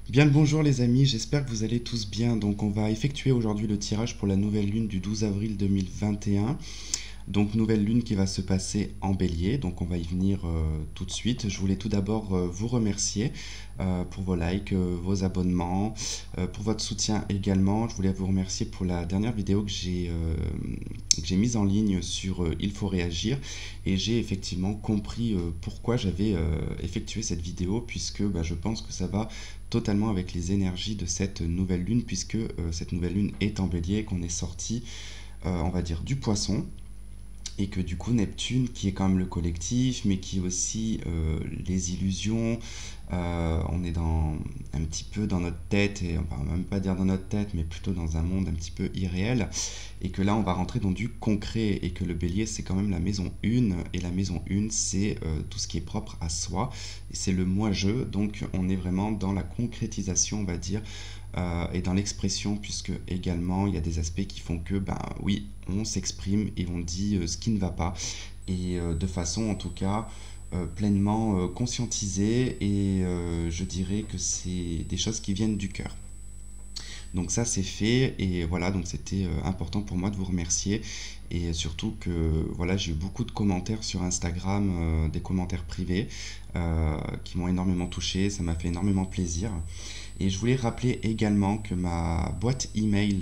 Bien le bonjour les amis, j'espère que vous allez tous bien. Donc on va effectuer aujourd'hui le tirage pour la nouvelle lune du 12 avril 2021. Donc nouvelle lune qui va se passer en bélier, donc on va y venir tout de suite. Je voulais tout d'abord vous remercier pour vos likes, vos abonnements, pour votre soutien également. Je voulais vous remercier pour la dernière vidéo que j'ai mise en ligne sur Il faut réagir. Et j'ai effectivement compris pourquoi j'avais effectué cette vidéo, puisque je pense que ça va totalement avec les énergies de cette nouvelle lune, puisque cette nouvelle lune est en bélier, qu'on est sorti, on va dire, du poisson et que du coup Neptune, qui est quand même le collectif, mais qui est aussi les illusions, on est un petit peu dans notre tête, et on va même pas dire dans notre tête, mais plutôt dans un monde un petit peu irréel, et que là on va rentrer dans du concret, et que le bélier c'est quand même la maison 1, et la maison 1 c'est tout ce qui est propre à soi, et c'est le moi-je, donc on est vraiment dans la concrétisation, on va dire, et dans l'expression, puisque également il y a des aspects qui font que, ben oui, on s'exprime et on dit ce qui ne va pas, et de façon en tout cas pleinement conscientisée, et je dirais que c'est des choses qui viennent du cœur. Donc ça c'est fait, et voilà, donc c'était important pour moi de vous remercier, et surtout que voilà, j'ai eu beaucoup de commentaires sur Instagram, des commentaires privés qui m'ont énormément touché, ça m'a fait énormément plaisir. Et je voulais rappeler également que ma boîte email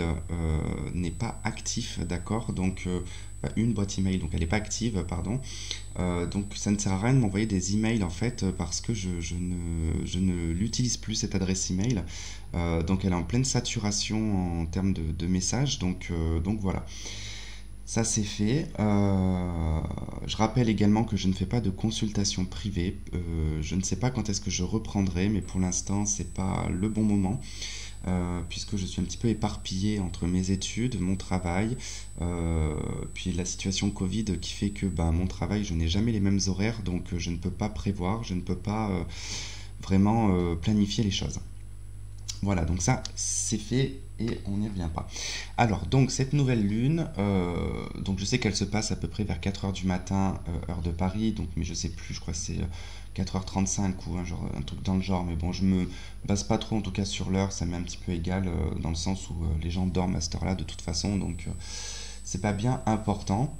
n'est pas active, d'accord, donc une boîte email, donc elle n'est pas active, pardon. Donc ça ne sert à rien de m'envoyer des emails en fait, parce que je ne l'utilise plus, cette adresse email. Donc elle est en pleine saturation en termes de messages, donc voilà. Ça c'est fait. Je rappelle également que je ne fais pas de consultation privée. Je ne sais pas quand est-ce que je reprendrai, mais pour l'instant c'est pas le bon moment. Puisque je suis un petit peu éparpillé entre mes études, mon travail, puis la situation Covid qui fait que mon travail, je n'ai jamais les mêmes horaires, donc je ne peux pas prévoir, je ne peux pas vraiment planifier les choses. Voilà, donc ça c'est fait et on n'y revient pas. Alors, donc cette nouvelle lune, donc je sais qu'elle se passe à peu près vers 4 heures du matin, heure de Paris, donc, mais je sais plus, je crois que c'est 4h35 ou un truc dans le genre, mais bon, je me base pas trop en tout cas sur l'heure, ça m'est un petit peu égal, dans le sens où les gens dorment à cette heure-là de toute façon, donc c'est pas bien important.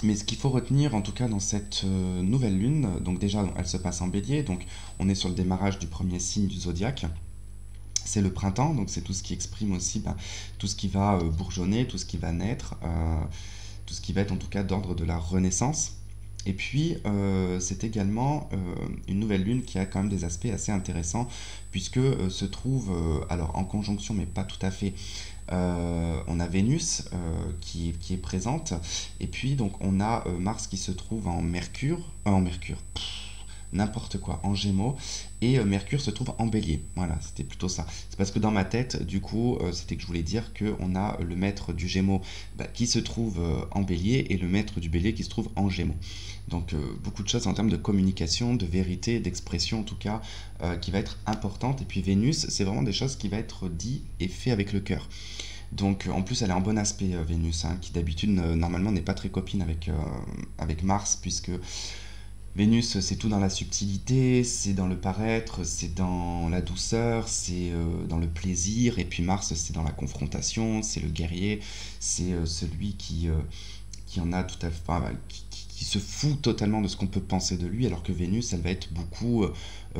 Mais ce qu'il faut retenir en tout cas dans cette nouvelle lune, donc déjà elle se passe en bélier, donc on est sur le démarrage du premier signe du zodiaque. C'est le printemps, donc c'est tout ce qui exprime aussi tout ce qui va bourgeonner, tout ce qui va naître, tout ce qui va être en tout cas d'ordre de la renaissance. Et puis, c'est également une nouvelle lune qui a quand même des aspects assez intéressants, puisque se trouve, alors en conjonction, mais pas tout à fait, on a Vénus qui est présente, et puis donc on a Mars qui se trouve en Mercure, n'importe quoi, en Gémeaux, et Mercure se trouve en Bélier. Voilà, c'était plutôt ça. C'est parce que dans ma tête, du coup, c'était que je voulais dire qu'on a le maître du Gémeaux qui se trouve en Bélier, et le maître du Bélier qui se trouve en Gémeaux. Donc beaucoup de choses en termes de communication, de vérité, d'expression en tout cas, qui va être importante. Et puis Vénus, c'est vraiment des choses qui va être dit et fait avec le cœur. Donc en plus elle est en bon aspect, Vénus, hein, qui d'habitude normalement n'est pas très copine avec Mars, puisque Vénus, c'est tout dans la subtilité, c'est dans le paraître, c'est dans la douceur, c'est dans le plaisir. Et puis Mars, c'est dans la confrontation, c'est le guerrier, c'est celui qui en a tout à fait, enfin, qui se fout totalement de ce qu'on peut penser de lui, alors que Vénus, elle va être beaucoup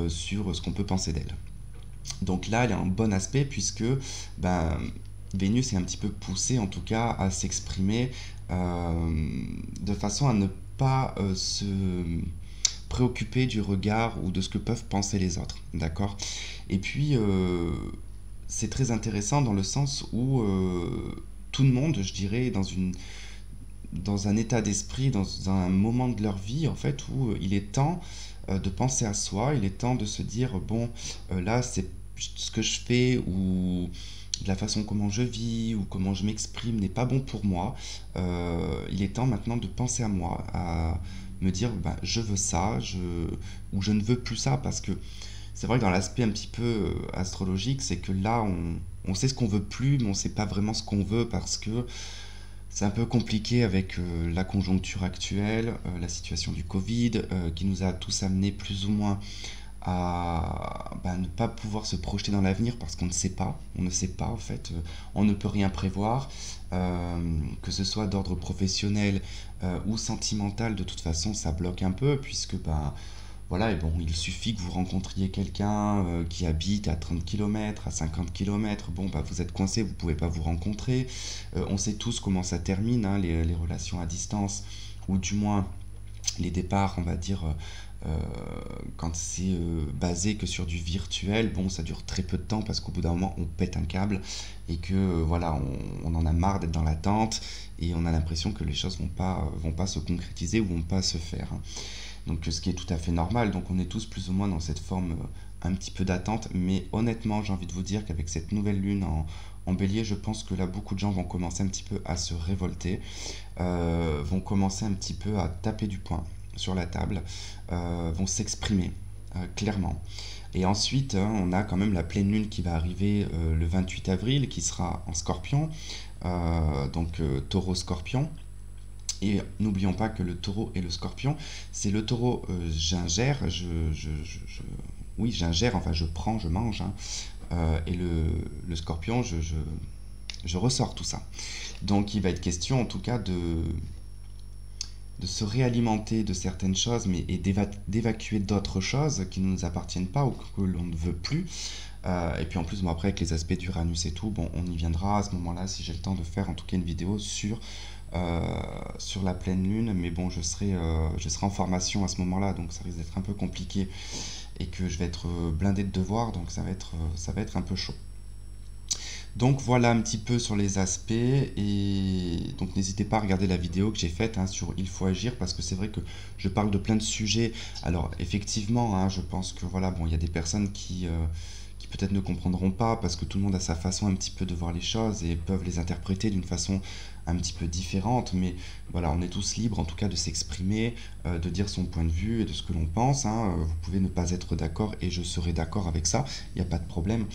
sur ce qu'on peut penser d'elle. Donc là, elle est en bon aspect, puisque ben, Vénus est un petit peu poussée, en tout cas, à s'exprimer de façon à ne pas se préoccupé du regard ou de ce que peuvent penser les autres, d'accord. Et puis, c'est très intéressant dans le sens où tout le monde, je dirais, dans un état d'esprit, dans un moment de leur vie, en fait, où il est temps de penser à soi, il est temps de se dire, bon, là, c'est ce que je fais, ou de la façon comment je vis, ou comment je m'exprime n'est pas bon pour moi. Il est temps maintenant de penser à moi, à me dire, je veux ça, ou je ne veux plus ça, parce que c'est vrai que dans l'aspect un petit peu astrologique, c'est que là, on sait ce qu'on veut plus, mais on sait pas vraiment ce qu'on veut, parce que c'est un peu compliqué avec la conjoncture actuelle, la situation du Covid, qui nous a tous amenés plus ou moins à ne pas pouvoir se projeter dans l'avenir parce qu'on ne sait pas, on ne sait pas en fait, on ne peut rien prévoir, que ce soit d'ordre professionnel ou sentimental, de toute façon ça bloque un peu puisque voilà, et bon, il suffit que vous rencontriez quelqu'un qui habite à 30 km, à 50 km, bon, vous êtes coincé, vous ne pouvez pas vous rencontrer. On sait tous comment ça termine, hein, les relations à distance, ou du moins les départs, on va dire, quand c'est basé que sur du virtuel, bon, ça dure très peu de temps parce qu'au bout d'un moment, on pète un câble et que voilà, on en a marre d'être dans l'attente et on a l'impression que les choses vont pas se concrétiser ou vont pas se faire, hein. Donc ce qui est tout à fait normal, donc on est tous plus ou moins dans cette forme un petit peu d'attente, mais honnêtement j'ai envie de vous dire qu'avec cette nouvelle lune en bélier, je pense que là beaucoup de gens vont commencer un petit peu à se révolter, vont commencer un petit peu à taper du poing sur la table, vont s'exprimer clairement. Et ensuite, on a quand même la pleine lune qui va arriver le 28 avril, qui sera en scorpion, donc taureau-scorpion. Et n'oublions pas que le taureau et le scorpion, c'est le taureau, j'ingère, oui, j'ingère, enfin je prends, je mange, hein, et le scorpion, je ressors tout ça. Donc il va être question en tout cas de se réalimenter de certaines choses, mais et d'évacuer d'autres choses qui ne nous appartiennent pas ou que l'on ne veut plus. Et puis en plus, bon, après avec les aspects d'Uranus et tout, bon, on y viendra à ce moment-là si j'ai le temps de faire en tout cas une vidéo sur la pleine lune, mais bon, je serai en formation à ce moment-là, donc ça risque d'être un peu compliqué et que je vais être blindé de devoirs, donc ça va être un peu chaud. Donc voilà un petit peu sur les aspects, et donc n'hésitez pas à regarder la vidéo que j'ai faite, hein, sur Il faut agir, parce que c'est vrai que je parle de plein de sujets. Alors effectivement, hein, je pense que voilà, bon, il y a des personnes qui peut-être ne comprendront pas parce que tout le monde a sa façon un petit peu de voir les choses et peuvent les interpréter d'une façon un petit peu différente, mais voilà, on est tous libres en tout cas de s'exprimer, de dire son point de vue et de ce que l'on pense, hein. Vous pouvez ne pas être d'accord et je serai d'accord avec ça, il n'y a pas de problème.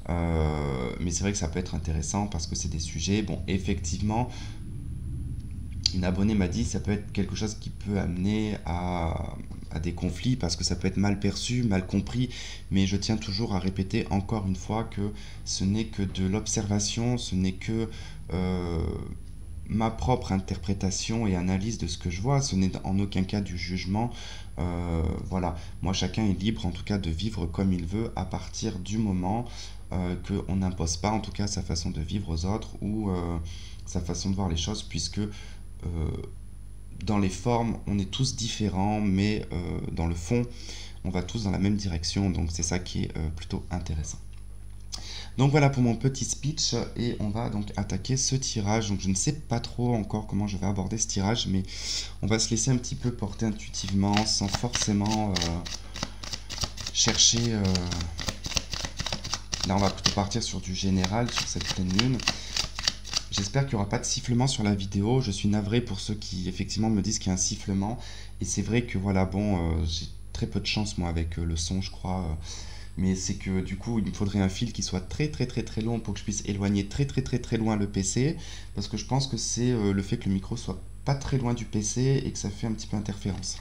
Mais c'est vrai que ça peut être intéressant parce que c'est des sujets, bon, effectivement, une abonnée m'a dit ça peut être quelque chose qui peut amener à des conflits parce que ça peut être mal perçu, mal compris, mais je tiens toujours à répéter encore une fois que ce n'est que de l'observation, ce n'est que ma propre interprétation et analyse de ce que je vois, ce n'est en aucun cas du jugement. Voilà, moi chacun est libre en tout cas de vivre comme il veut à partir du moment qu'on n'impose pas en tout cas sa façon de vivre aux autres ou sa façon de voir les choses, puisque dans les formes on est tous différents, mais dans le fond on va tous dans la même direction, donc c'est ça qui est plutôt intéressant. Donc voilà pour mon petit speech, et on va donc attaquer ce tirage. Donc je ne sais pas trop encore comment je vais aborder ce tirage, mais on va se laisser un petit peu porter intuitivement sans forcément chercher. Là on va plutôt partir sur du général sur cette pleine lune. J'espère qu'il n'y aura pas de sifflement sur la vidéo. Je suis navré pour ceux qui effectivement me disent qu'il y a un sifflement. Et c'est vrai que voilà, bon, j'ai très peu de chance moi avec le son, je crois. Mais c'est que du coup il me faudrait un fil qui soit très très très très long pour que je puisse éloigner très très très très loin le PC, parce que je pense que c'est le fait que le micro soit pas très loin du PC et que ça fait un petit peu interférence.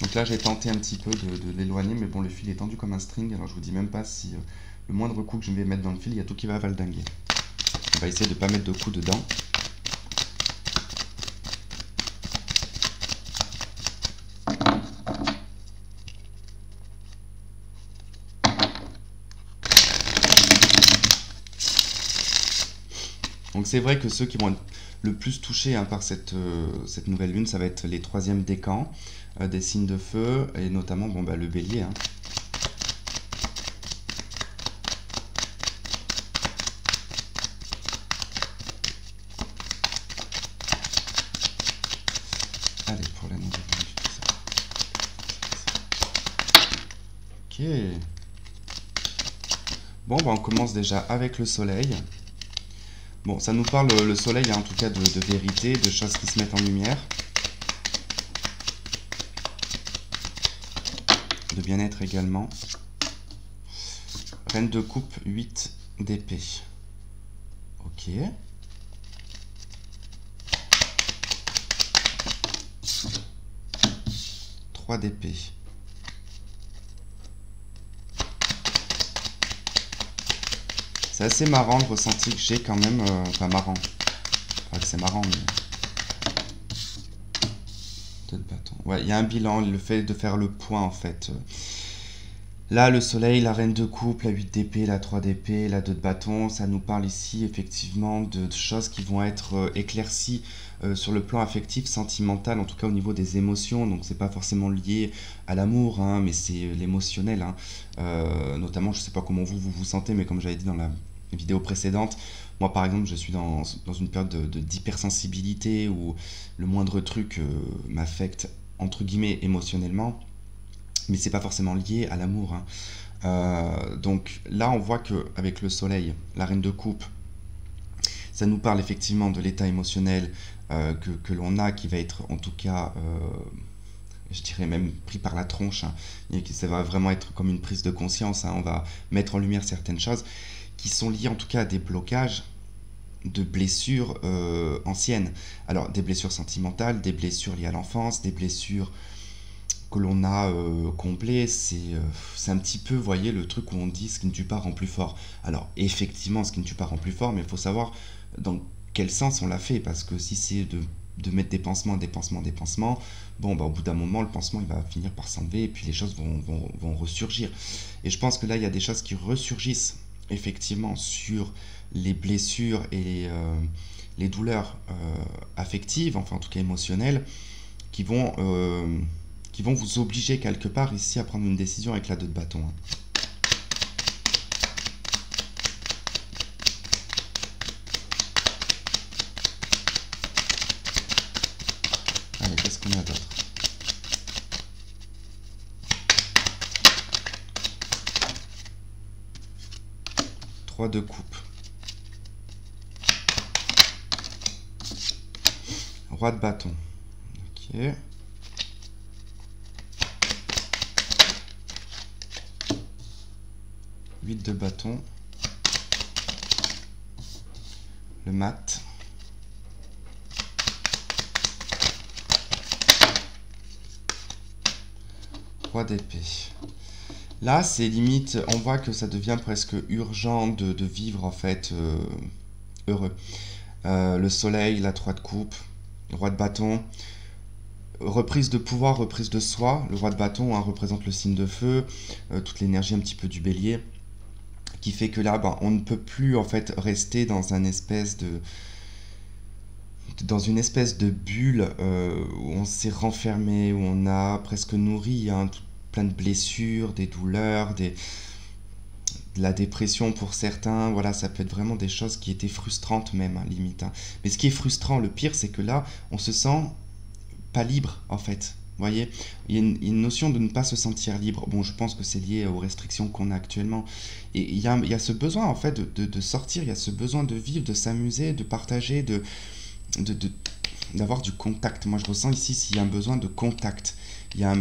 Donc là j'ai tenté un petit peu de l'éloigner, mais bon, le fil est tendu comme un string, alors je vous dis même pas si le moindre coup que je vais mettre dans le fil, il y a tout qui va valdinguer. On va essayer de ne pas mettre de coups dedans. Donc c'est vrai que ceux qui vont être le plus touchés, hein, par cette nouvelle lune, ça va être les troisièmes décans, des signes de feu, et notamment bon, le bélier, hein. Allez, pour la nouvelle lune, tout ça. Ok. Bon, on commence déjà avec le soleil. Bon, ça nous parle, le soleil, hein, en tout cas de vérité, de choses qui se mettent en lumière, de bien-être également. Reine de coupe, 8 d'épée. Ok. Trois d'épée. C'est assez marrant le ressenti que j'ai quand même. Enfin, marrant. Pas que c'est marrant, mais. Deux de bâton. Ouais, il y a un bilan, le fait de faire le point en fait. Là, le soleil, la reine de coupe, la 8 d'épée, la 3 d'épée, la 2 de bâton, ça nous parle ici effectivement de choses qui vont être éclaircies sur le plan affectif, sentimental, en tout cas au niveau des émotions. Donc c'est pas forcément lié à l'amour, hein, mais c'est l'émotionnel. Hein. Notamment, je sais pas comment vous sentez, mais comme j'avais dit dans la vidéo précédente, moi par exemple, je suis dans une période d'hypersensibilité où le moindre truc m'affecte entre guillemets émotionnellement, mais c'est pas forcément lié à l'amour. Hein. Donc là, on voit que avec le soleil, la reine de coupe, ça nous parle effectivement de l'état émotionnel que l'on a, qui va être en tout cas, je dirais même pris par la tronche. Hein, et que ça va vraiment être comme une prise de conscience. Hein, on va mettre en lumière certaines choses qui sont liées en tout cas à des blocages de blessures anciennes. Alors des blessures sentimentales, des blessures liées à l'enfance, des blessures que l'on a comblé, c'est un petit peu, vous voyez, le truc où on dit ce qui ne tue pas rend plus fort. Alors, effectivement, ce qui ne tue pas rend plus fort, mais il faut savoir dans quel sens on l'a fait, parce que si c'est de mettre des pansements, bon, bah, au bout d'un moment, le pansement, il va finir par s'enlever, et puis les choses vont ressurgir. Et je pense que là, il y a des choses qui ressurgissent, effectivement, sur les blessures et les douleurs affectives, enfin, en tout cas émotionnelles, qui vont vous obliger quelque part ici à prendre une décision avec la 2 de bâton. Hein. Allez, qu'est-ce qu'on a d'autre? 3 de coupe. Roi de bâton. Ok. 8 de bâton, le mat, roi d'épée. Là, c'est limite, on voit que ça devient presque urgent de vivre en fait heureux. Le soleil, la 3 de coupe, le roi de bâton, reprise de pouvoir, reprise de soi. Le roi de bâton hein, représente le signe de feu, toute l'énergie un petit peu du bélier, qui fait que là, ben, on ne peut plus en fait rester dans dans une espèce de bulle où on s'est renfermé, où on a presque nourri hein, plein de blessures, des douleurs, de la dépression pour certains. Voilà, ça peut être vraiment des choses qui étaient frustrantes même, hein, limite. Hein. Mais ce qui est frustrant, le pire, c'est que là, on se sent pas libre en fait. Vous voyez, il y a une notion de ne pas se sentir libre. Bon, je pense que c'est lié aux restrictions qu'on a actuellement. Et il y a ce besoin, en fait, de sortir, il y a ce besoin de vivre, de s'amuser, de partager, d'avoir du contact. Moi, je ressens ici s'il y a un besoin de contact. Il y a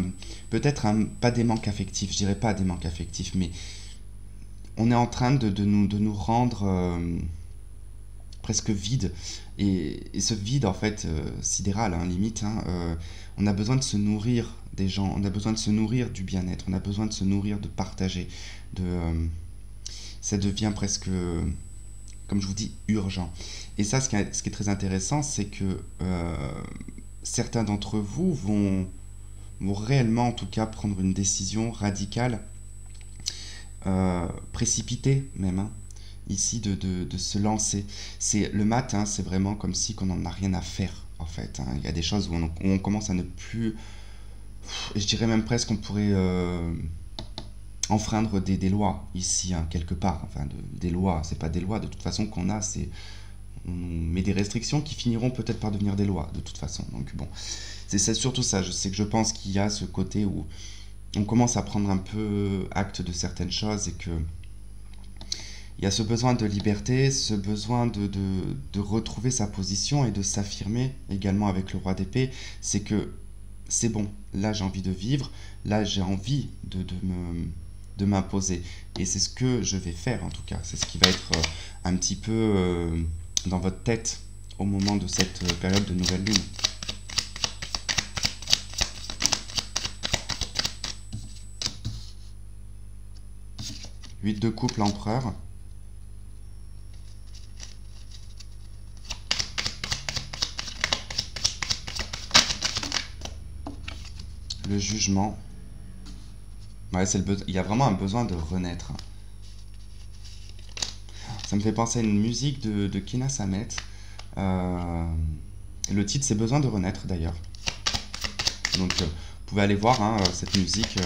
peut-être pas des manques affectifs, je dirais pas des manques affectifs, mais on est en train de nous rendre presque vide. Et ce vide, en fait, sidéral, hein, limite, hein, on a besoin de se nourrir des gens, on a besoin de se nourrir du bien-être, on a besoin de se nourrir, de partager. Ça devient presque, comme je vous dis, urgent. Et ça, ce qui est très intéressant, c'est que certains d'entre vous vont réellement, en tout cas, prendre une décision radicale, précipitée même, hein, ici de se lancer. C'est le matin, c'est vraiment comme si qu'on n'en a rien à faire en fait. Hein. Il y a des choses où on commence à ne plus, je dirais même presque qu'on pourrait enfreindre des lois ici hein, quelque part. Enfin des lois, c'est pas des lois de toute façon qu'on a, c'est on met des restrictions qui finiront peut-être par devenir des lois de toute façon. Donc bon, c'est surtout ça. Je pense qu'il y a ce côté où on commence à prendre un peu acte de certaines choses et que il y a ce besoin de liberté, ce besoin de retrouver sa position et de s'affirmer également avec le roi d'épée. C'est que c'est bon, là j'ai envie de vivre, là j'ai envie de m'imposer. Et c'est ce que je vais faire en tout cas. C'est ce qui va être un petit peu dans votre tête au moment de cette période de nouvelle lune. Huit de coupe, l'empereur. le jugement. Ouais, il y a vraiment un besoin de renaître. Ça me fait penser à une musique de Kina Samet. Le titre, c'est Besoin de renaître, d'ailleurs. Donc, vous pouvez aller voir hein, cette musique.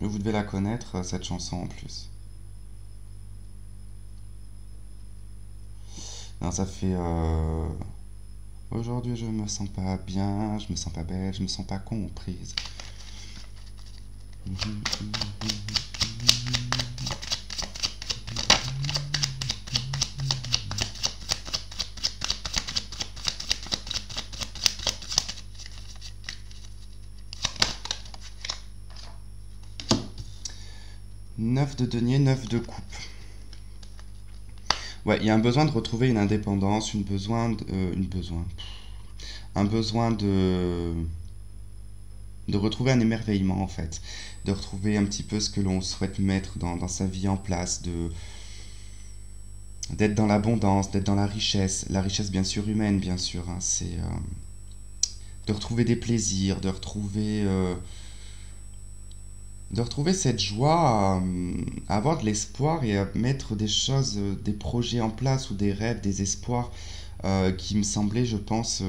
Vous devez la connaître, cette chanson, en plus. Non, ça fait... Aujourd'hui, je me sens pas bien, je me sens pas belle, je me sens pas comprise. 9 de denier, 9 de coupe. Ouais, il y a un besoin de retrouver une indépendance, un besoin de retrouver un émerveillement en fait, de retrouver un petit peu ce que l'on souhaite mettre dans sa vie en place, d'être dans l'abondance, d'être dans la richesse bien sûr humaine bien sûr, hein, c'est de retrouver des plaisirs, de retrouver cette joie à avoir de l'espoir et à mettre des choses, des projets en place ou des rêves, des espoirs qui me semblaient, je pense,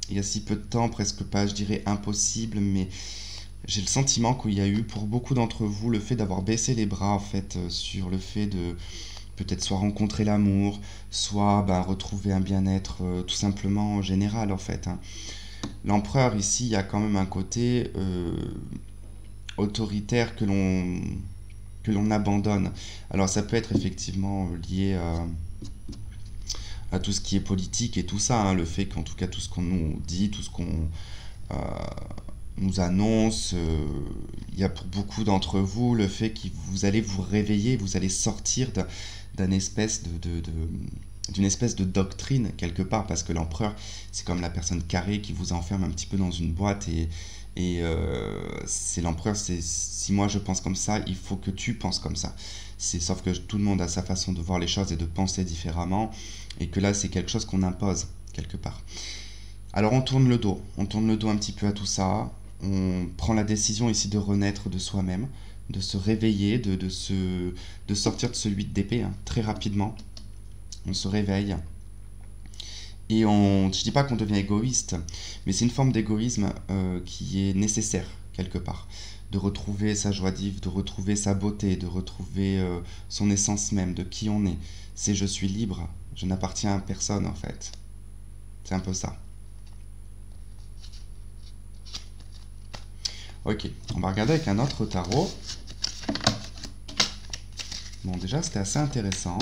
il y a si peu de temps, presque pas, je dirais impossible, mais j'ai le sentiment qu'il y a eu pour beaucoup d'entre vous le fait d'avoir baissé les bras en fait sur le fait de peut-être soit rencontrer l'amour, soit ben, retrouver un bien-être tout simplement général en fait. Hein. L'empereur ici, il y a quand même un côté autoritaire que l'on abandonne. Alors ça peut être effectivement lié à tout ce qui est politique et tout ça, hein, le fait qu'en tout cas tout ce qu'on nous dit, tout ce qu'on euh, nous annonce, il y a pour beaucoup d'entre vous le fait que vous allez vous réveiller, vous allez sortir d'une espèce d'une espèce de doctrine quelque part, parce que l'empereur c'est comme la personne carrée qui vous enferme un petit peu dans une boîte et c'est l'empereur, c'est si moi je pense comme ça, il faut que tu penses comme ça. C'est sauf que tout le monde a sa façon de voir les choses et de penser différemment, et que là c'est quelque chose qu'on impose quelque part. Alors on tourne le dos un petit peu à tout ça, on prend la décision ici de renaître de soi-même, de se réveiller, de sortir de ce 8 d'épée hein, très rapidement. On se réveille. Et je dis pas qu'on devient égoïste, mais c'est une forme d'égoïsme qui est nécessaire quelque part. De retrouver sa joie de vivre, de retrouver sa beauté, de retrouver son essence même, de qui on est. C'est je suis libre, je n'appartiens à personne en fait. C'est un peu ça. Ok, on va regarder avec un autre tarot. Bon, déjà, c'était assez intéressant.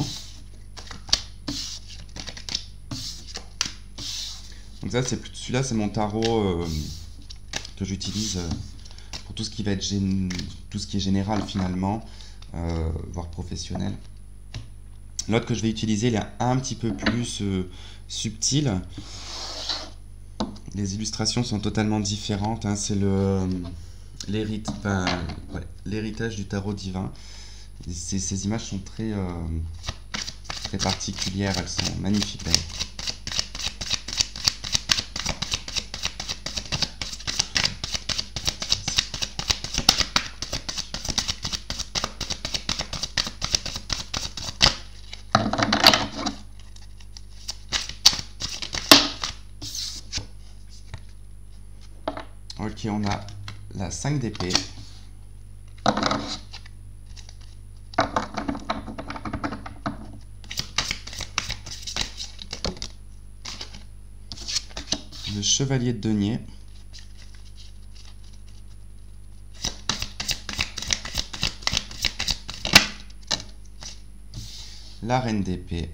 Donc ça, celui-là, c'est mon tarot que j'utilise pour tout ce qui va être tout ce qui est général finalement, voire professionnel. L'autre que je vais utiliser, il est un petit peu plus subtil. Les illustrations sont totalement différentes. Hein. C'est l'héritage du tarot divin. Ces images sont très, très particulières. Elles sont magnifiques d'ailleurs. Ok, on a la 5 d'épée. Le chevalier de denier. La reine d'épée.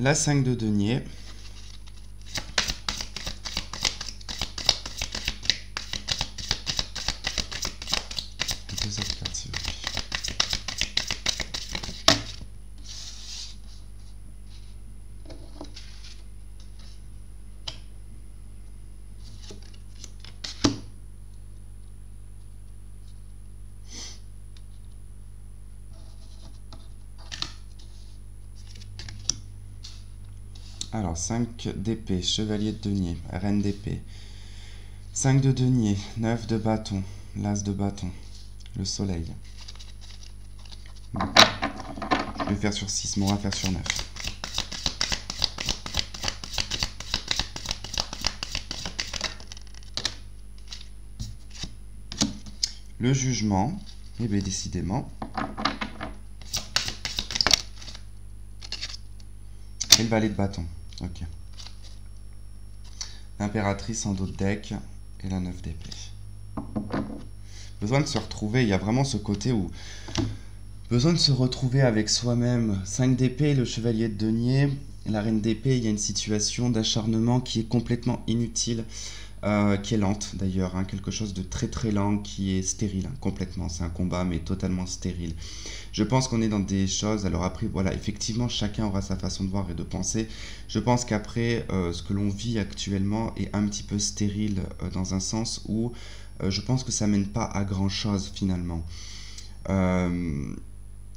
La 5 de denier. de cette carte, s'il vous plaît. Alors, 5 d'épée, chevalier de denier, reine d'épée. 5 de denier, 9 de bâton, l'as de bâton, le soleil. Je vais faire sur 6, mais on va faire sur 9. Le jugement, eh bien décidément. Et le valet de bâton, ok. L'impératrice en dos de deck et la 9 d'épée. Besoin de se retrouver, il y a vraiment ce côté où... Besoin de se retrouver avec soi-même. 5 d'épée, le chevalier de denier, la reine d'épée, il y a une situation d'acharnement qui est complètement inutile, qui est lente d'ailleurs, hein, quelque chose de très très lent, qui est stérile, hein, complètement. C'est un combat mais totalement stérile. Je pense qu'on est dans des choses, alors après, voilà, effectivement, chacun aura sa façon de voir et de penser. Je pense qu'après, ce que l'on vit actuellement est un petit peu stérile dans un sens où je pense que ça mène pas à grand chose finalement.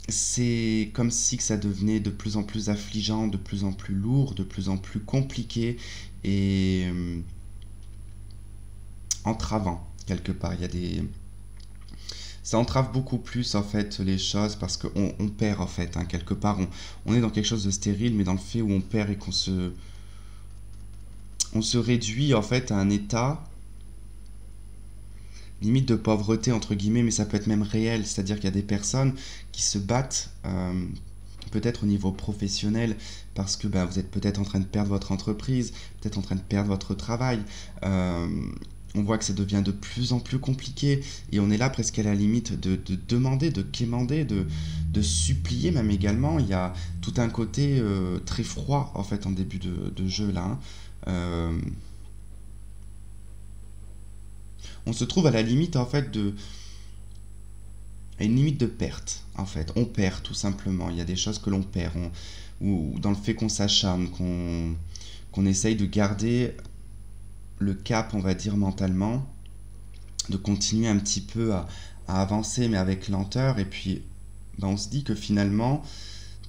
C'est comme si que ça devenait de plus en plus affligeant, de plus en plus lourd, de plus en plus compliqué et entravant quelque part. Il y a des... Ça entrave beaucoup plus en fait les choses parce qu'on perd en fait, hein, quelque part. On est dans quelque chose de stérile, mais dans le fait où on perd et qu'on on se réduit en fait à un état limite de pauvreté entre guillemets, mais ça peut être même réel, c'est-à-dire qu'il y a des personnes qui se battent peut-être au niveau professionnel parce que vous êtes peut-être en train de perdre votre entreprise, peut-être en train de perdre votre travail. On voit que ça devient de plus en plus compliqué et on est là presque à la limite de demander, de quémander, de supplier même également. Il y a tout un côté très froid en fait en début de jeu là, hein. On se trouve à la limite en fait à une limite de perte en fait. On perd tout simplement. Il y a des choses que l'on perd, ou dans le fait qu'on s'acharne, qu'on essaye de garder le cap, on va dire mentalement, de continuer un petit peu à avancer mais avec lenteur. Et puis on se dit que finalement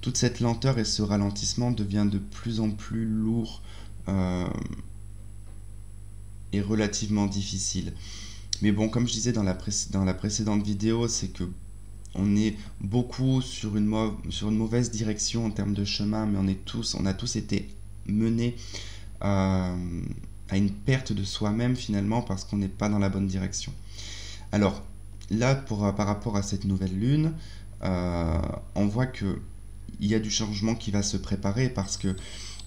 toute cette lenteur et ce ralentissement devient de plus en plus lourd et relativement difficile. Mais bon, comme je disais dans la précédente vidéo, c'est que on est beaucoup sur une mauvaise direction en termes de chemin, mais on a tous été menés à une perte de soi-même finalement parce qu'on n'est pas dans la bonne direction. Alors là, par rapport à cette nouvelle lune, on voit que il y a du changement qui va se préparer parce que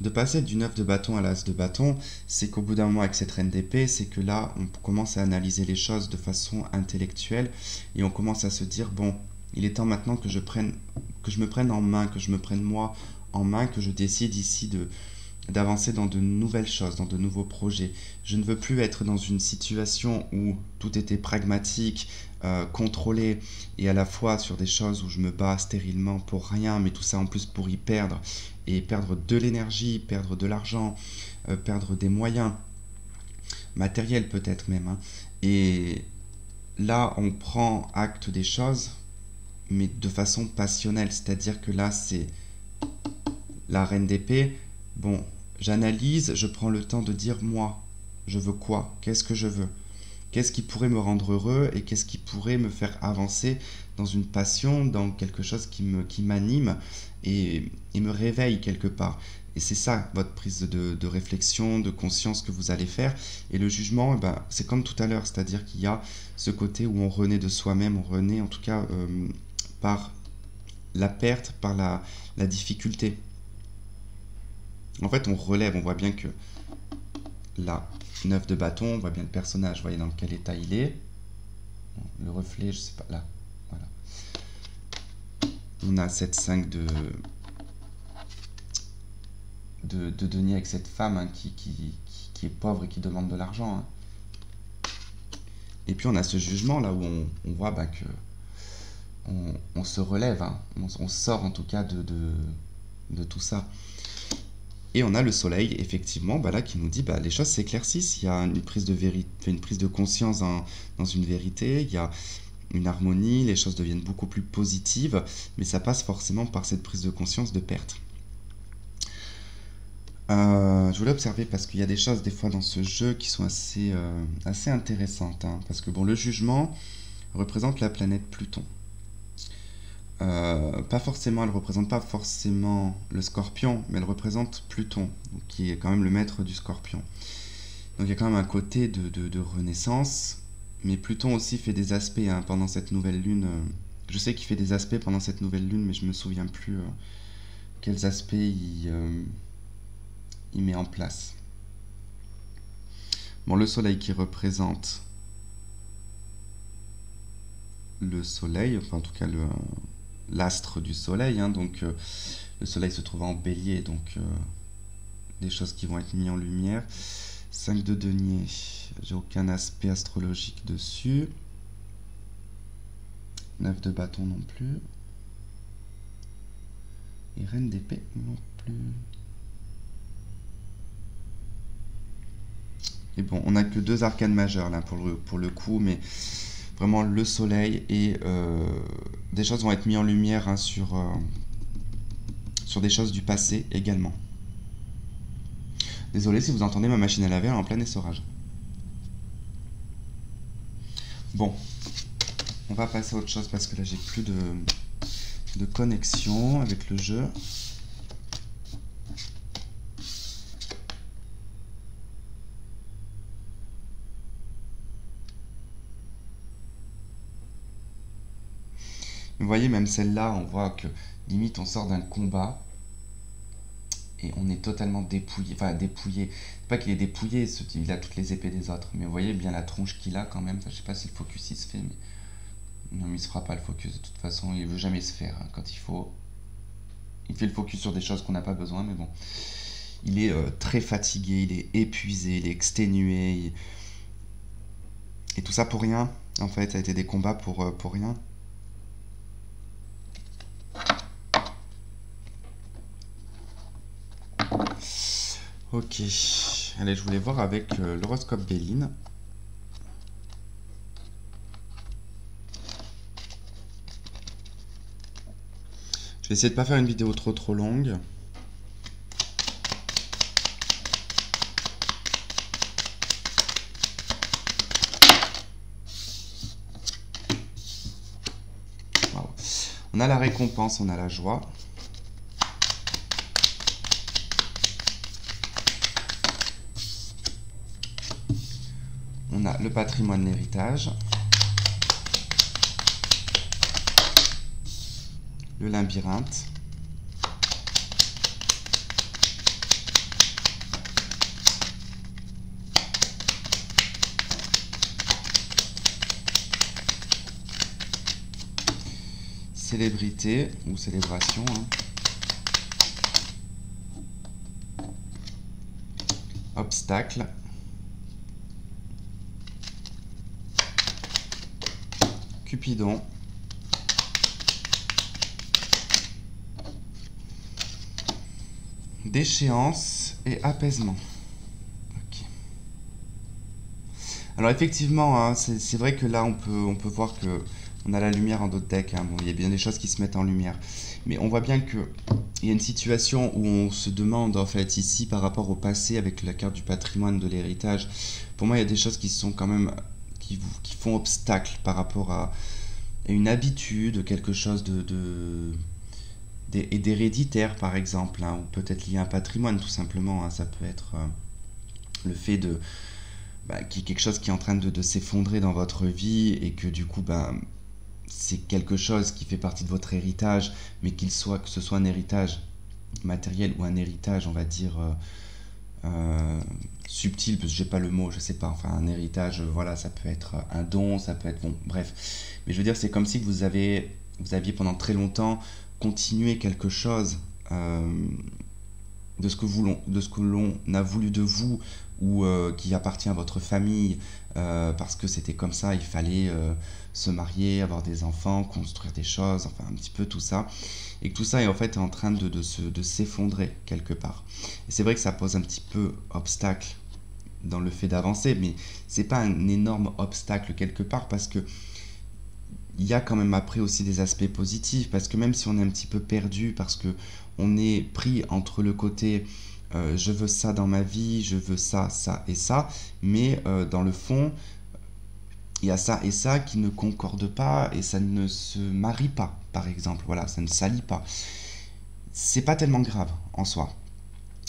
de passer du 9 de bâton à l'as de bâton, c'est qu'au bout d'un moment avec cette reine d'épée, c'est que là on commence à analyser les choses de façon intellectuelle et on commence à se dire bon, il est temps maintenant que je me prenne en main, que je me prenne moi en main, que je décide ici d'avancer dans de nouvelles choses, dans de nouveaux projets. Je ne veux plus être dans une situation où tout était pragmatique, contrôlé, et à la fois sur des choses où je me bats stérilement pour rien, mais tout ça en plus pour y perdre, et perdre de l'énergie, perdre de l'argent, perdre des moyens, matériels peut-être même, hein. Et là, on prend acte des choses, mais de façon passionnelle, c'est-à-dire que là, c'est la reine d'épée. Bon, j'analyse, je prends le temps de dire moi, je veux quoi? Qu'est-ce que je veux? Qu'est-ce qui pourrait me rendre heureux et qu'est-ce qui pourrait me faire avancer dans une passion, dans quelque chose qui m'anime et me réveille quelque part. Et c'est ça votre prise de réflexion, de conscience que vous allez faire. Et le jugement, c'est comme tout à l'heure, c'est-à-dire qu'il y a ce côté où on renaît de soi-même, on renaît en tout cas par la perte, par la difficulté. En fait, on relève, on voit bien que là, 9 de bâton, on voit bien le personnage, vous voyez dans quel état il est. Le reflet, je sais pas, là, voilà. On a cette 5 de denier avec cette femme, hein, qui est pauvre et qui demande de l'argent, hein. Et puis on a ce jugement là où on voit que on se relève, hein. On sort en tout cas de tout ça. Et on a le soleil, effectivement, bah là, qui nous dit bah, les choses s'éclaircissent. Il y a une prise de vérité, une prise de conscience dans une vérité. Il y a une harmonie. Les choses deviennent beaucoup plus positives. Mais ça passe forcément par cette prise de conscience de perte. Je voulais observer parce qu'il y a des choses des fois dans ce jeu qui sont assez intéressantes, hein. Parce que bon, le jugement représente la planète Pluton. Pas forcément, elle représente pas forcément le Scorpion, mais elle représente Pluton, donc qui est quand même le maître du Scorpion. Donc il y a quand même un côté de renaissance, mais Pluton aussi fait des aspects, hein, pendant cette nouvelle lune. Je sais qu'il fait des aspects pendant cette nouvelle lune, mais je me souviens plus quels aspects il met en place. Bon, le soleil qui représente le soleil, enfin en tout cas l'astre du soleil, hein, donc le soleil se trouve en bélier, donc des choses qui vont être mises en lumière. 5 de denier, j'ai aucun aspect astrologique dessus. 9 de bâton non plus. Et reine d'épée non plus. Et bon, on n'a que 2 arcanes majeures là pour le coup, mais vraiment le soleil et des choses vont être mises en lumière, hein, sur des choses du passé également. Désolé si vous entendez ma machine à laver en plein essorage. Bon, on va passer à autre chose parce que là j'ai plus de connexion avec le jeu. Vous voyez, même celle-là, on voit que limite on sort d'un combat et on est totalement dépouillé. Enfin, dépouillé. C'est pas qu'il est dépouillé, il a toutes les épées des autres, mais vous voyez bien la tronche qu'il a quand même. Enfin, je sais pas si le focus il se fait, mais non, mais il se fera pas le focus de toute façon. Il veut jamais se faire, hein, quand il faut. Il fait le focus sur des choses qu'on n'a pas besoin, mais bon. Il est très fatigué, il est épuisé, il est exténué. Et tout ça pour rien. En fait, ça a été des combats pour rien. Ok, allez, je voulais voir avec l'horoscope Béline. Je vais essayer de pas faire une vidéo trop longue. Wow. On a la récompense, on a la joie. On a le patrimoine, l'héritage. Le labyrinthe. Célébrité ou célébration, hein. Obstacle. Cupidon. Déchéance et apaisement. Okay. Alors effectivement, hein, c'est vrai que là on peut voir que on a la lumière en d'autres decks, hein. Bon, il y a bien des choses qui se mettent en lumière, mais on voit bien que il y a une situation où on se demande en fait ici par rapport au passé avec la carte du patrimoine, de l'héritage. Pour moi, il y a des choses qui sont quand même qui font obstacle par rapport à une habitude, quelque chose d'héréditaire par exemple, hein, ou peut-être lié à un patrimoine tout simplement, hein. Ça peut être le fait de quelque chose qui est en train de s'effondrer dans votre vie et que du coup c'est quelque chose qui fait partie de votre héritage, mais que ce soit un héritage matériel ou un héritage, on va dire subtil, parce que j'ai pas le mot, je sais pas, enfin un héritage, voilà, ça peut être un don, ça peut être, bon, bref, mais je veux dire, c'est comme si vous aviez pendant très longtemps continué quelque chose de ce que l'on a voulu de vous ou qui appartient à votre famille parce que c'était comme ça, il fallait se marier, avoir des enfants, construire des choses, enfin un petit peu tout ça. Et que tout ça est en fait en train de s'effondrer quelque part. Et c'est vrai que ça pose un petit peu obstacle dans le fait d'avancer, mais c'est pas un énorme obstacle quelque part parce que il y a quand même après aussi des aspects positifs parce que même si on est un petit peu perdu parce que on est pris entre le côté je veux ça dans ma vie, je veux ça, ça et ça, mais dans le fond, il y a ça et ça qui ne concordent pas et ça ne se marie pas, par exemple. Voilà, ça ne s'allie pas. C'est pas tellement grave en soi.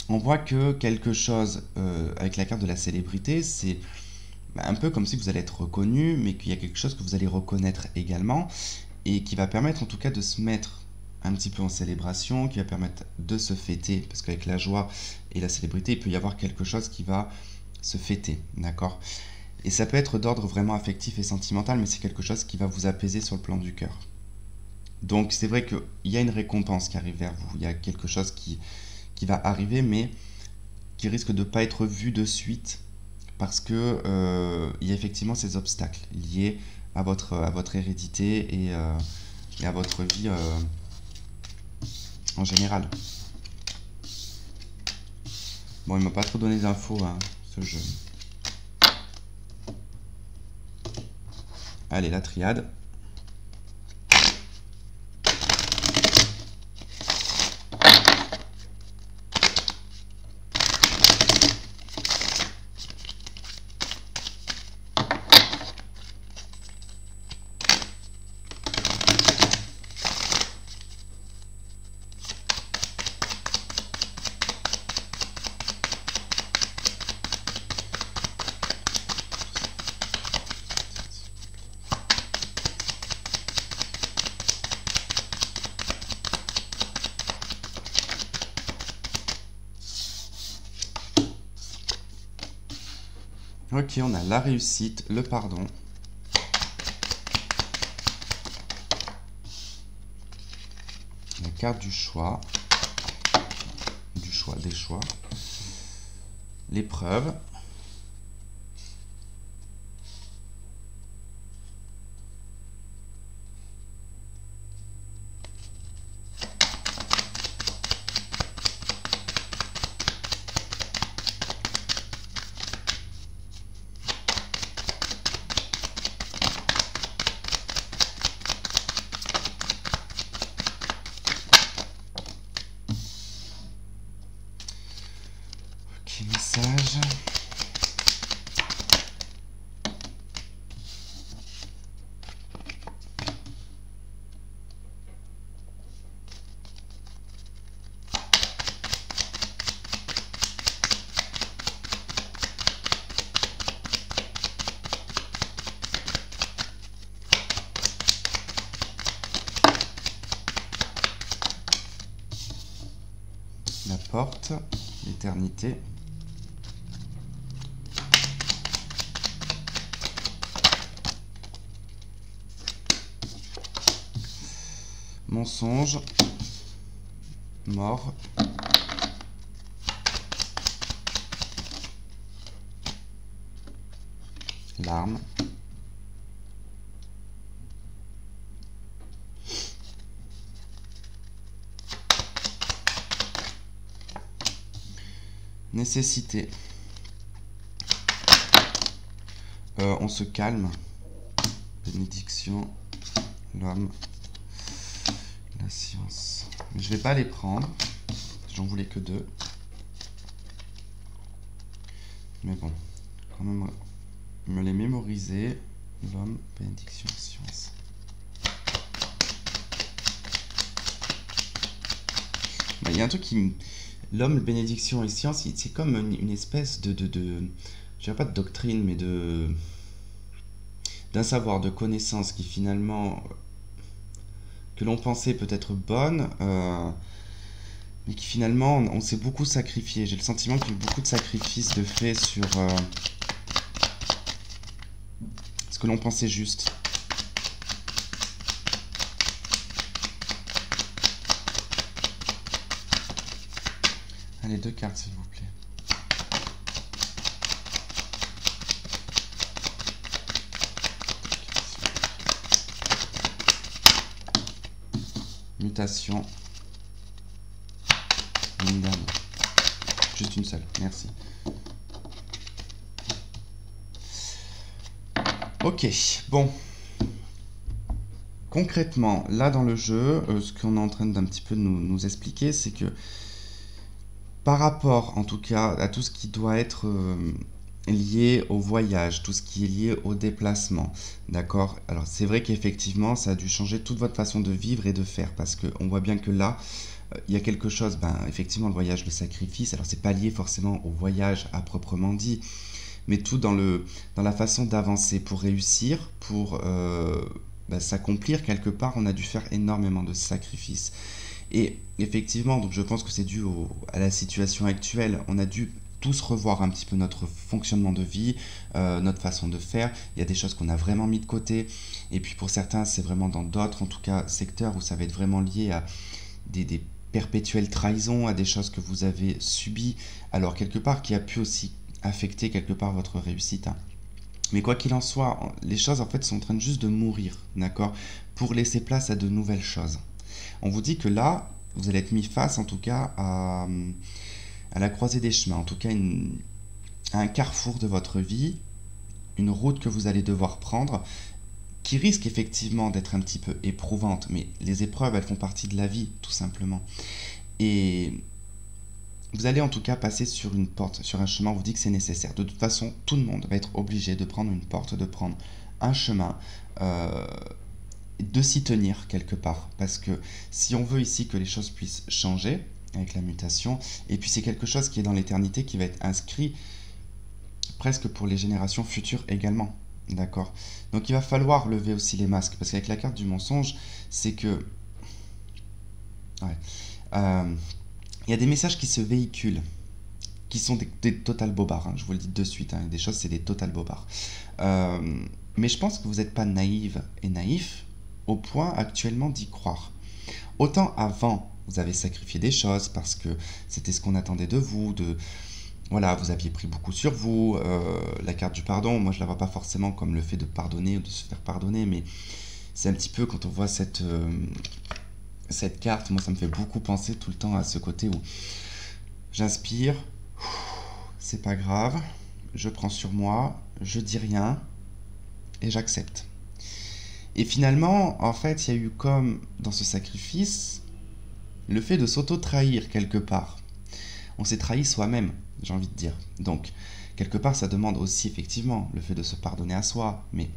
On voit que quelque chose avec la carte de la célébrité, c'est un peu comme si vous allez être reconnu, mais qu'il y a quelque chose que vous allez reconnaître également et qui va permettre en tout cas de se mettre un petit peu en célébration, qui va permettre de se fêter, parce qu'avec la joie et la célébrité, il peut y avoir quelque chose qui va se fêter, d'accord? Et ça peut être d'ordre vraiment affectif et sentimental, mais c'est quelque chose qui va vous apaiser sur le plan du cœur. Donc c'est vrai qu'il y a une récompense qui arrive vers vous, il y a quelque chose qui va arriver, mais qui risque de ne pas être vu de suite, parce que il y a effectivement ces obstacles liés à votre hérédité et à votre vie en général. Bon, il m'a pas trop donné d'infos, hein, ce jeu. Allez, la triade. Ok, on a la réussite, le pardon. La carte du choix. Des choix. L'épreuve. Message. La porte, l'éternité. Mensonge, mort, larme, nécessité. On se calme, bénédiction, l'homme. La science. Mais je vais pas les prendre. J'en voulais que 2. Mais bon, quand même me les mémoriser. L'homme, bénédiction, science. Bah, y a un truc qui... L'homme, bénédiction et science, c'est comme une espèce de... Je dirais pas de doctrine, mais d'un savoir, de connaissance qui finalement... que l'on pensait peut-être bonne, mais qui finalement, on s'est beaucoup sacrifié. J'ai le sentiment qu'il y a eu beaucoup de sacrifices de fait sur ce que l'on pensait juste. Allez, 2 cartes, s'il vous plaît. Mutation. Une dernière. Juste une seule, merci. Ok, bon. Concrètement, là dans le jeu, ce qu'on est en train d'un petit peu nous expliquer, c'est que par rapport en tout cas à tout ce qui doit être lié au voyage, tout ce qui est lié au déplacement, d'accord? Alors c'est vrai qu'effectivement ça a dû changer toute votre façon de vivre et de faire, parce qu'on voit bien que là, il y a quelque chose, effectivement le voyage, le sacrifice, alors c'est pas lié forcément au voyage à proprement dit, mais tout dans la façon d'avancer pour réussir, pour s'accomplir quelque part, on a dû faire énormément de sacrifices. Et effectivement, donc je pense que c'est dû à la situation actuelle. On a dû tous revoir un petit peu notre fonctionnement de vie, notre façon de faire. Il y a des choses qu'on a vraiment mis de côté. Et puis pour certains, c'est vraiment dans d'autres, en tout cas, secteurs où ça va être vraiment lié à des perpétuelles trahisons, à des choses que vous avez subies. Alors quelque part, qui a pu aussi affecter quelque part votre réussite. Mais quoi qu'il en soit, les choses en fait sont en train juste de mourir, d'accord? Pour laisser place à de nouvelles choses. On vous dit que là, vous allez être mis face en tout cas à la croisée des chemins, en tout cas à un carrefour de votre vie, une route que vous allez devoir prendre, qui risque effectivement d'être un petit peu éprouvante, mais les épreuves, elles font partie de la vie, tout simplement. Et vous allez en tout cas passer sur une porte, sur un chemin, on vous dit que c'est nécessaire. De toute façon, tout le monde va être obligé de prendre une porte, de prendre un chemin, de s'y tenir quelque part. Parce que si on veut ici que les choses puissent changer avec la mutation, et puis c'est quelque chose qui est dans l'éternité, qui va être inscrit presque pour les générations futures également. D'accord? Donc il va falloir lever aussi les masques, parce qu'avec la carte du mensonge, c'est que... Ouais. Il y a des messages qui se véhiculent, qui sont des total bobards, hein, je vous le dis de suite, hein, des choses c'est des total bobards. Mais je pense que vous n'êtes pas naïve et naïf au point actuellement d'y croire. Autant avant, vous avez sacrifié des choses parce que c'était ce qu'on attendait de vous, voilà, vous aviez pris beaucoup sur vous. La carte du pardon, moi je la vois pas forcément comme le fait de pardonner ou de se faire pardonner, mais c'est un petit peu quand on voit cette carte, moi ça me fait beaucoup penser tout le temps à ce côté où j'inspire, c'est pas grave, je prends sur moi, je dis rien et j'accepte. Et finalement, en fait, il y a eu comme dans ce sacrifice le fait de s'auto-trahir quelque part. On s'est trahi soi-même, j'ai envie de dire. Donc, quelque part, ça demande aussi effectivement le fait de se pardonner à soi, mais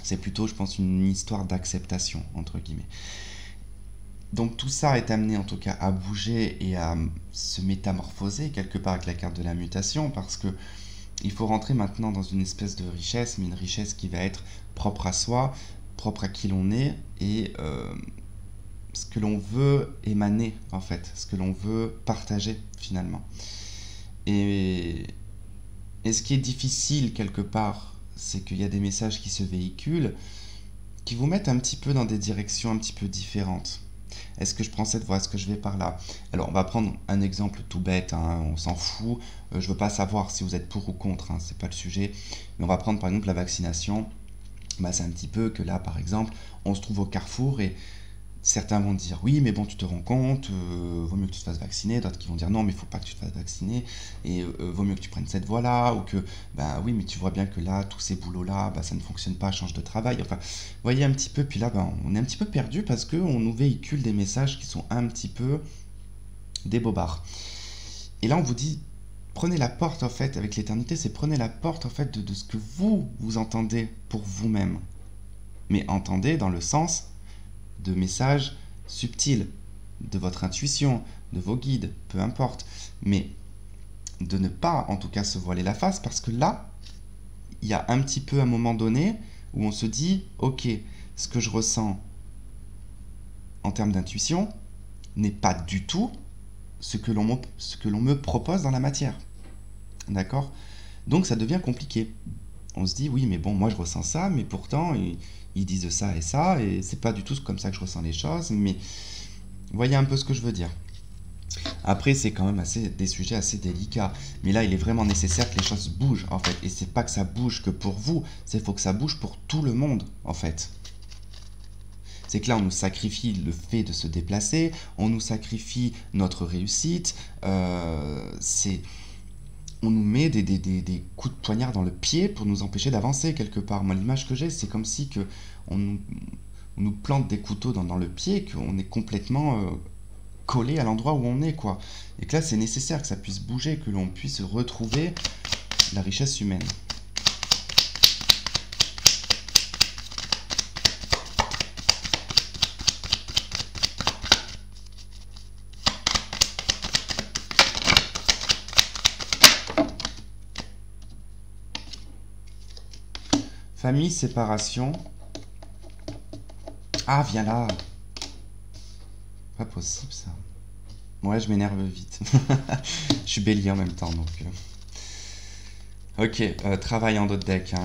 c'est plutôt, je pense, une histoire d'acceptation, entre guillemets. Donc tout ça est amené en tout cas à bouger et à se métamorphoser quelque part avec la carte de la mutation, parce que il faut rentrer maintenant dans une espèce de richesse, mais une richesse qui va être propre à soi, propre à qui l'on est, et ce que l'on veut émaner en fait, ce que l'on veut partager finalement. Et ce qui est difficile quelque part, c'est qu'il y a des messages qui se véhiculent, qui vous mettent un petit peu dans des directions un petit peu différentes. Est-ce que je prends cette voie? Est-ce que je vais par là? Alors, on va prendre un exemple tout bête, hein, on s'en fout. Je ne veux pas savoir si vous êtes pour ou contre, hein, c'est pas le sujet. Mais on va prendre par exemple la vaccination. C'est un petit peu que là, par exemple, on se trouve au carrefour et certains vont dire oui, mais bon, tu te rends compte, vaut mieux que tu te fasses vacciner. D'autres qui vont dire non, mais il ne faut pas que tu te fasses vacciner et vaut mieux que tu prennes cette voie-là. Ou que, oui, mais tu vois bien que là, tous ces boulots-là, ça ne fonctionne pas, change de travail. Enfin, vous voyez un petit peu, puis là, on est un petit peu perdu parce qu'on nous véhicule des messages qui sont un petit peu des bobards. Et là, on vous dit, prenez la porte, en fait, avec l'éternité, c'est prenez la porte, en fait, de ce que vous entendez pour vous-même. Mais entendez dans le sens de messages subtils, de votre intuition, de vos guides, peu importe. Mais de ne pas, en tout cas, se voiler la face, parce que là, il y a un petit peu un moment donné où on se dit, ok, ce que je ressens en termes d'intuition n'est pas du tout ce que l'on me propose dans la matière. D'accord? Donc ça devient compliqué. On se dit, oui, mais bon, moi je ressens ça, mais pourtant, ils disent ça et c'est pas du tout comme ça que je ressens les choses, mais voyez un peu ce que je veux dire. Après, c'est quand même des sujets assez délicats. Mais là, il est vraiment nécessaire que les choses bougent, en fait. Et c'est pas que ça bouge que pour vous, c'est faut que ça bouge pour tout le monde, en fait. C'est que là, on nous sacrifie le fait de se déplacer, on nous sacrifie notre réussite, on nous met des coups de poignard dans le pied pour nous empêcher d'avancer quelque part. Moi, l'image que j'ai, c'est comme si on nous plante des couteaux dans le pied, qu'on est complètement collé à l'endroit où on est, quoi. Et que là, c'est nécessaire que ça puisse bouger, que l'on puisse retrouver la richesse humaine. Famille, séparation. Ah, viens là. Pas possible, ça. Ouais, je m'énerve vite. Je suis bélier en même temps, donc... Ok, travail en dos de deck. Hein.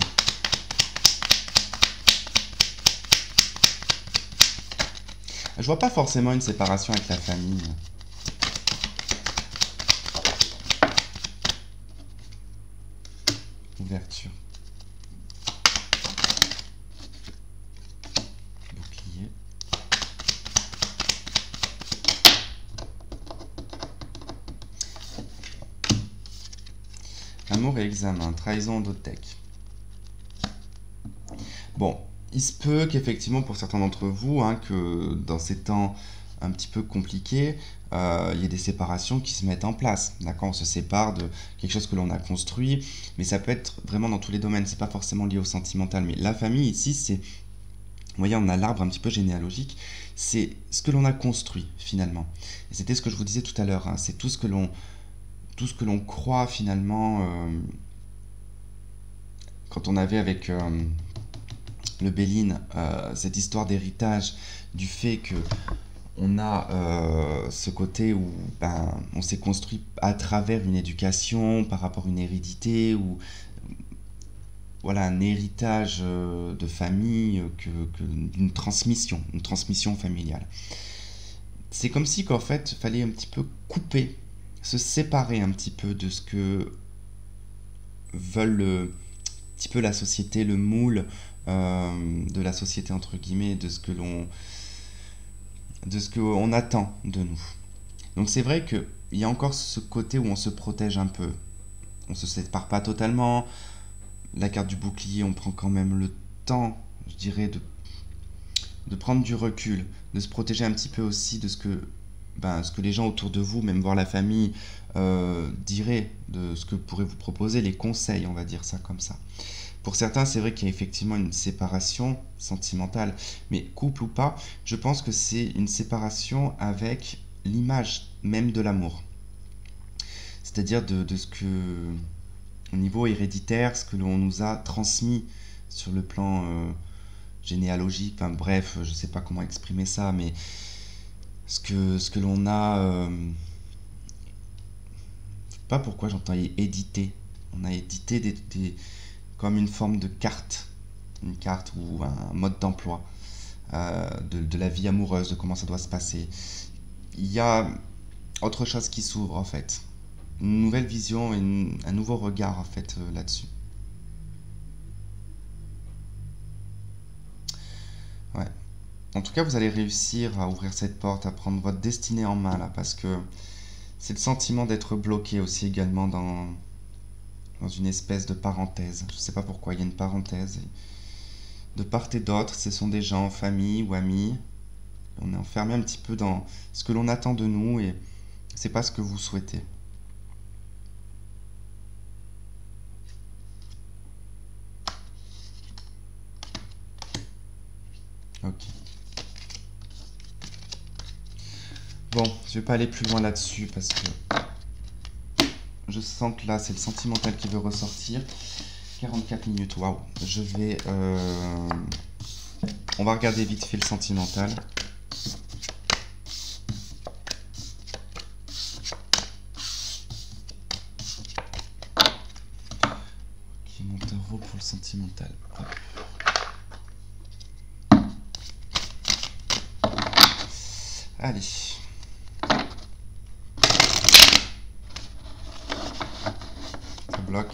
Je vois pas forcément une séparation avec la famille. Ouverture. Bouclier. Amour et examen. Trahison en dos de deck. Bon, il se peut qu'effectivement pour certains d'entre vous, hein, que dans ces temps un petit peu compliqués, il y ait des séparations qui se mettent en place. D'accord, on se sépare de quelque chose que l'on a construit, mais ça peut être vraiment dans tous les domaines. C'est pas forcément lié au sentimental, mais la famille ici, c'est, vous voyez, on a l'arbre un petit peu généalogique. C'est ce que l'on a construit finalement. Et c'était ce que je vous disais tout à l'heure. Hein, c'est tout ce que l'on croit finalement quand on avait avec le Béline, cette histoire d'héritage, du fait que on a ce côté où on s'est construit à travers une éducation, par rapport à une hérédité, ou voilà, un héritage de famille, d'une une transmission familiale. C'est comme si qu'en fait, il fallait un petit peu couper, se séparer un petit peu de ce que veulent un petit peu la société, le moule de la société entre guillemets, de ce qu'on attend de nous. Donc c'est vrai qu'il y a encore ce côté où on se protège un peu. On ne se sépare pas totalement. La carte du bouclier, on prend quand même le temps, je dirais, de prendre du recul, de se protéger un petit peu aussi de ce que les gens autour de vous, même voir la famille, diraient de ce que pourrait vous proposer, les conseils, on va dire ça comme ça. Pour certains, c'est vrai qu'il y a effectivement une séparation sentimentale, mais couple ou pas, je pense que c'est une séparation avec l'image même de l'amour. C'est-à-dire de ce que, au niveau héréditaire, ce que l'on nous a transmis sur le plan généalogique, enfin bref, je ne sais pas comment exprimer ça, mais ce que l'on a... je sais pas pourquoi j'entends éditer. On a édité comme une forme de carte, une carte ou un mode d'emploi de la vie amoureuse, de comment ça doit se passer. Il y a autre chose qui s'ouvre en fait, une nouvelle vision et un nouveau regard en fait là-dessus. Ouais. En tout cas, vous allez réussir à ouvrir cette porte, à prendre votre destinée en main là, parce que c'est le sentiment d'être bloqué aussi également dans une espèce de parenthèse. Je ne sais pas pourquoi il y a une parenthèse. De part et d'autre, ce sont des gens, famille ou amis. On est enfermé un petit peu dans ce que l'on attend de nous et c'est pas ce que vous souhaitez. Ok. Bon, je vais pas aller plus loin là-dessus parce que je sens que là, c'est le sentimental qui veut ressortir. 44 minutes, waouh. Je vais... On va regarder vite fait le sentimental. Ok, mon tarot pour le sentimental. Hop. Allez. bloc.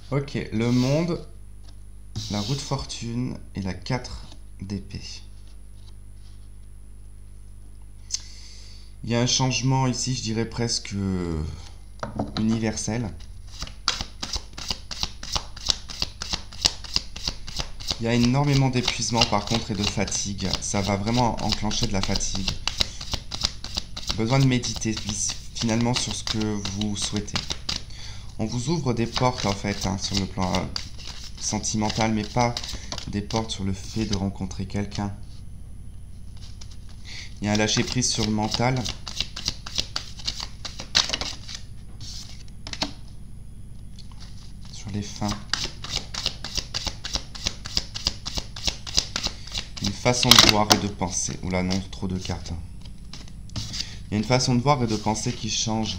Ok, le monde, la roue de fortune et la 4 d'épée. Il y a un changement ici, je dirais presque universel. Il y a énormément d'épuisement par contre et de fatigue. Ça va vraiment enclencher de la fatigue. Besoin de méditer finalement sur ce que vous souhaitez. On vous ouvre des portes en fait sur le plan sentimental, mais pas des portes sur le fait de rencontrer quelqu'un. Il y a un lâcher prise sur le mental. Sur les fins. Une façon de voir et de penser. Oula non, trop de cartes. Il y a une façon de voir et de penser qui change.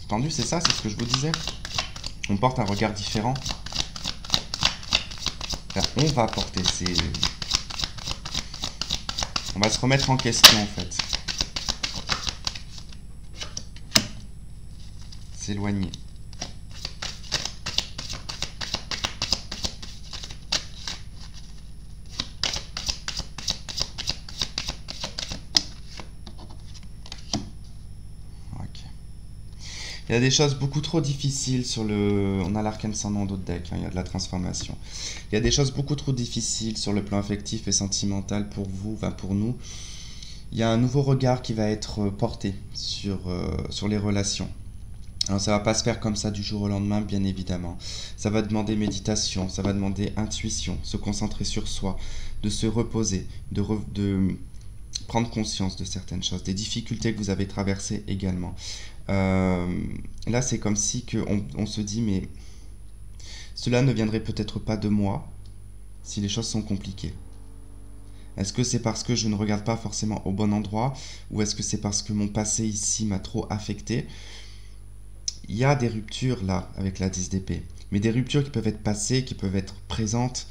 Entendu, c'est ça, c'est ce que je vous disais. On porte un regard différent. Enfin, on va porter, on va se remettre en question en fait. S'éloigner. Il y a des choses beaucoup trop difficiles sur le... On a l'arcane sans nom d'autres decks, il y a de la transformation. Il y a des choses beaucoup trop difficiles sur le plan affectif et sentimental pour vous, enfin pour nous. Il y a un nouveau regard qui va être porté sur les relations. Alors ça va pas se faire comme ça du jour au lendemain, bien évidemment. Ça va demander méditation, ça va demander intuition, se concentrer sur soi, de se reposer, de prendre conscience de certaines choses, des difficultés que vous avez traversées également. Là, c'est comme si on se dit, mais cela ne viendrait peut-être pas de moi si les choses sont compliquées. Est-ce que c'est parce que je ne regarde pas forcément au bon endroit, ou est-ce que c'est parce que mon passé ici m'a trop affecté? Il y a des ruptures là avec la 10 d'épée, mais des ruptures qui peuvent être passées, qui peuvent être présentes,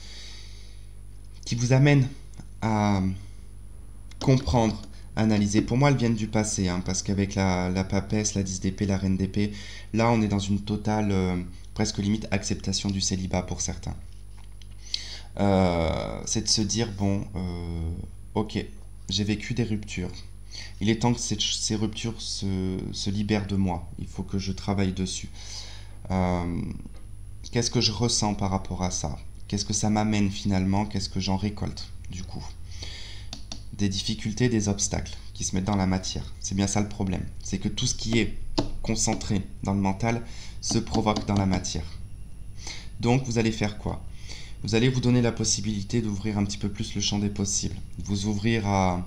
qui vous amènent à comprendre, analyser. Pour moi, elles viennent du passé, parce qu'avec la papesse, la 10 d'épée, la reine d'épée, là on est dans une totale, presque limite, acceptation du célibat pour certains. C'est de se dire, bon, ok, j'ai vécu des ruptures. Il est temps que ces ruptures se libèrent de moi. Il faut que je travaille dessus. Qu'est-ce que je ressens par rapport à ça? Qu'est-ce que ça m'amène finalement? Qu'est-ce que j'en récolte du coup? Des difficultés, des obstacles qui se mettent dans la matière. C'est bien ça le problème. C'est que tout ce qui est concentré dans le mental se provoque dans la matière. Donc vous allez faire quoi? Vous allez vous donner la possibilité d'ouvrir un petit peu plus le champ des possibles. Vous ouvrir à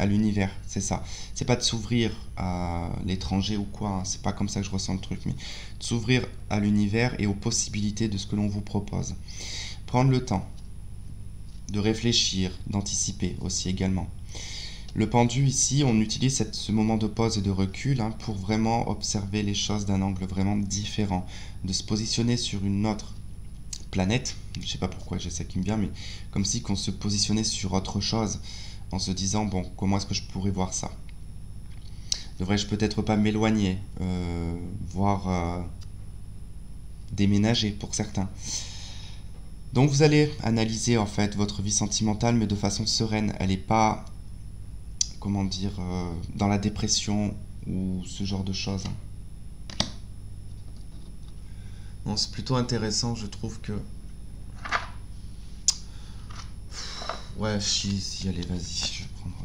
l'univers, c'est ça. C'est pas de s'ouvrir à l'étranger ou quoi, c'est pas comme ça que je ressens le truc, mais de s'ouvrir à l'univers et aux possibilités de ce que l'on vous propose. Prendre le temps de réfléchir, d'anticiper aussi également. Le pendu ici, on utilise ce moment de pause et de recul pour vraiment observer les choses d'un angle vraiment différent, de se positionner sur une autre planète, je sais pas pourquoi j'ai ça qui me vient, mais comme si qu'on se positionnait sur autre chose, en se disant, bon, comment est-ce que je pourrais voir ça? Devrais-je peut-être pas m'éloigner, voir déménager pour certains. Donc vous allez analyser en fait votre vie sentimentale, mais de façon sereine. Elle n'est pas, comment dire, dans la dépression ou ce genre de choses. Bon, c'est plutôt intéressant, je trouve que... Ouais, si, allez, vas-y, je vais prendre...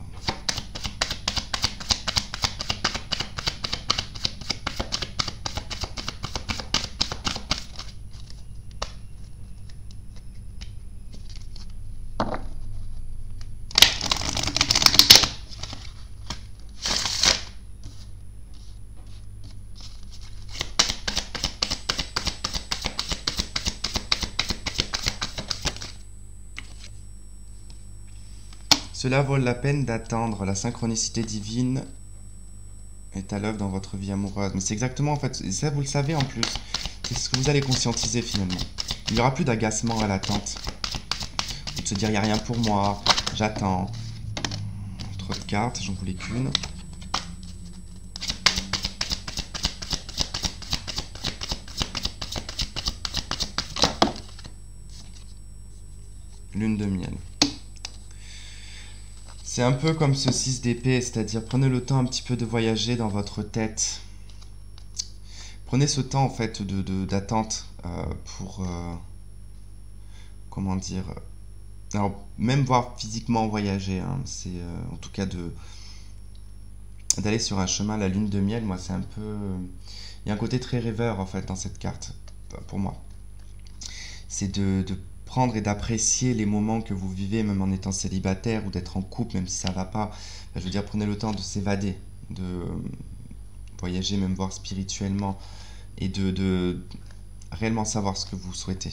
Cela vaut la peine d'attendre, la synchronicité divine est à l'œuvre dans votre vie amoureuse. Mais c'est exactement en fait, ça vous le savez en plus, c'est ce que vous allez conscientiser finalement. Il n'y aura plus d'agacement à l'attente. De se dire il n'y a rien pour moi, j'attends. Trop de cartes, j'en voulais qu'une. Lune de miel. C'est un peu comme ce 6 d'épée, c'est-à-dire prenez le temps un petit peu de voyager dans votre tête. Prenez ce temps en fait d'attente pour, comment dire, alors même voir physiquement voyager, hein, c'est en tout cas d'aller sur un chemin, la lune de miel, moi c'est un peu, il y a un côté très rêveur en fait dans cette carte, pour moi. C'est de prendre et d'apprécier les moments que vous vivez, même en étant célibataire ou d'être en couple, même si ça va pas. Enfin, je veux dire, prenez le temps de s'évader, de voyager, même voir spirituellement, et de réellement savoir ce que vous souhaitez.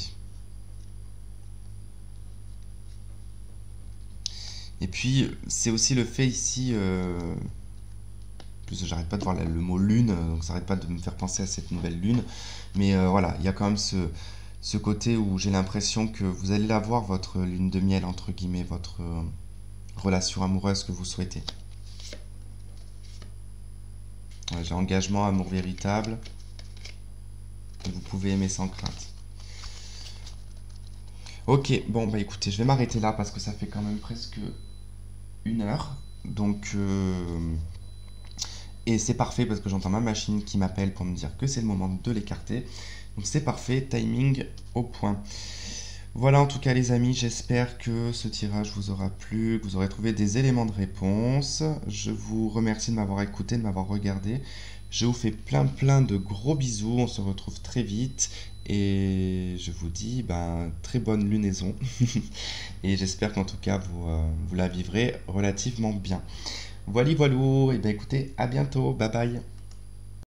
Et puis, c'est aussi le fait ici, plus j'arrête pas de voir le mot lune, donc ça n'arrête pas de me faire penser à cette nouvelle lune, mais voilà, il y a quand même ce côté où j'ai l'impression que vous allez avoir votre lune de miel, entre guillemets, votre relation amoureuse que vous souhaitez. Ouais, j'ai engagement, amour véritable. Vous pouvez aimer sans crainte. Ok, bon bah écoutez, je vais m'arrêter là parce que ça fait quand même presque 1 heure. Donc, et c'est parfait parce que j'entends ma machine qui m'appelle pour me dire que c'est le moment de l'écarter. Donc c'est parfait, timing au point. Voilà en tout cas les amis, j'espère que ce tirage vous aura plu, que vous aurez trouvé des éléments de réponse. Je vous remercie de m'avoir écouté, de m'avoir regardé. Je vous fais plein de gros bisous, on se retrouve très vite. Et je vous dis très bonne lunaison. Et j'espère qu'en tout cas vous la vivrez relativement bien. Voilà, et bien écoutez, à bientôt, bye bye.